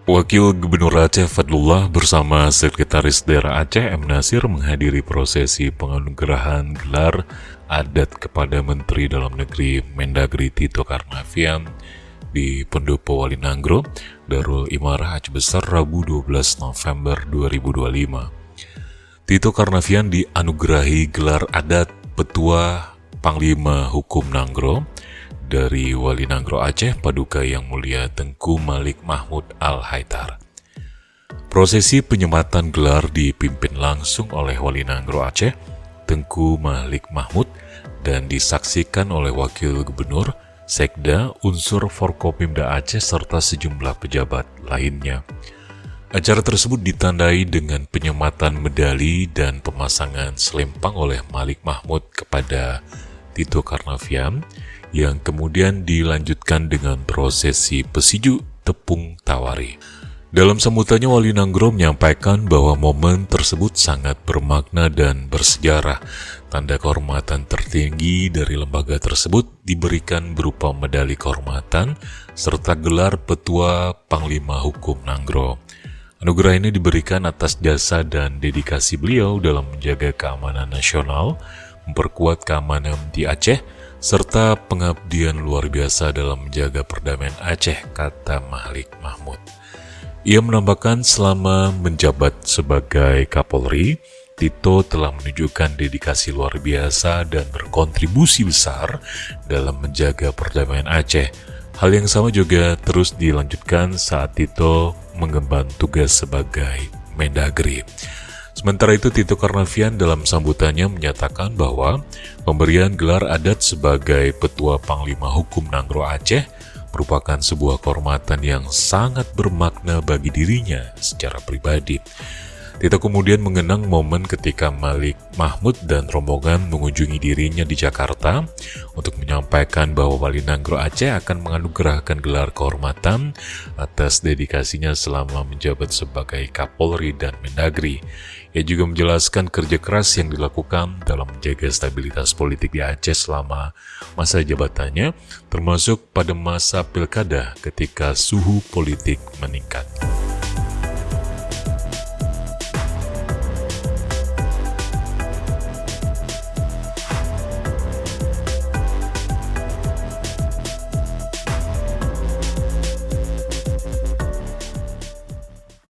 Wakil Gubernur Aceh Fadlullah bersama Sekretaris Daerah Aceh M. Nasir menghadiri prosesi penganugerahan gelar adat kepada Menteri Dalam Negeri Mendagri Tito Karnavian di Pendopo Walinangro, Darul Imarah Aceh Besar, Rabu 12 November 2025. Tito Karnavian dianugerahi gelar adat Petua Panglima Hukum Nanggro dari Wali Nanggro Aceh, Paduka Yang Mulia Tengku Malik Mahmud Al-Haidar. Prosesi penyematan gelar dipimpin langsung oleh Wali Nanggro Aceh, Tengku Malik Mahmud, dan disaksikan oleh Wakil Gubernur, Sekda, unsur Forkopimda Aceh, serta sejumlah pejabat lainnya. Acara tersebut ditandai dengan penyematan medali dan pemasangan selempang oleh Malik Mahmud kepada Tito Karnavian, yang kemudian dilanjutkan dengan prosesi pesiju tepung tawari. Dalam sambutannya, Wali Nanggro menyampaikan bahwa momen tersebut sangat bermakna dan bersejarah. Tanda kehormatan tertinggi dari lembaga tersebut diberikan berupa medali kehormatan serta gelar Petua Panglima Hukum Nanggro. Anugerah ini diberikan atas jasa dan dedikasi beliau dalam menjaga keamanan nasional, memperkuat keamanan di Aceh, serta pengabdian luar biasa dalam menjaga perdamaian Aceh, kata Malik Mahmud. Ia menambahkan selama menjabat sebagai Kapolri, Tito telah menunjukkan dedikasi luar biasa dan berkontribusi besar dalam menjaga perdamaian Aceh. Hal yang sama juga terus dilanjutkan saat Tito mengemban tugas sebagai Mendagri. Sementara itu, Tito Karnavian dalam sambutannya menyatakan bahwa pemberian gelar adat sebagai Petua Panglima Hukum Nanggro Aceh merupakan sebuah kehormatan yang sangat bermakna bagi dirinya secara pribadi. Tito kemudian mengenang momen ketika Malik Mahmud dan rombongan mengunjungi dirinya di Jakarta untuk menyampaikan bahwa Wali Nanggro Aceh akan menganugerahkan gelar kehormatan atas dedikasinya selama menjabat sebagai Kapolri dan Mendagri. Ia juga menjelaskan kerja keras yang dilakukan dalam menjaga stabilitas politik di Aceh selama masa jabatannya, termasuk pada masa pilkada ketika suhu politik meningkat.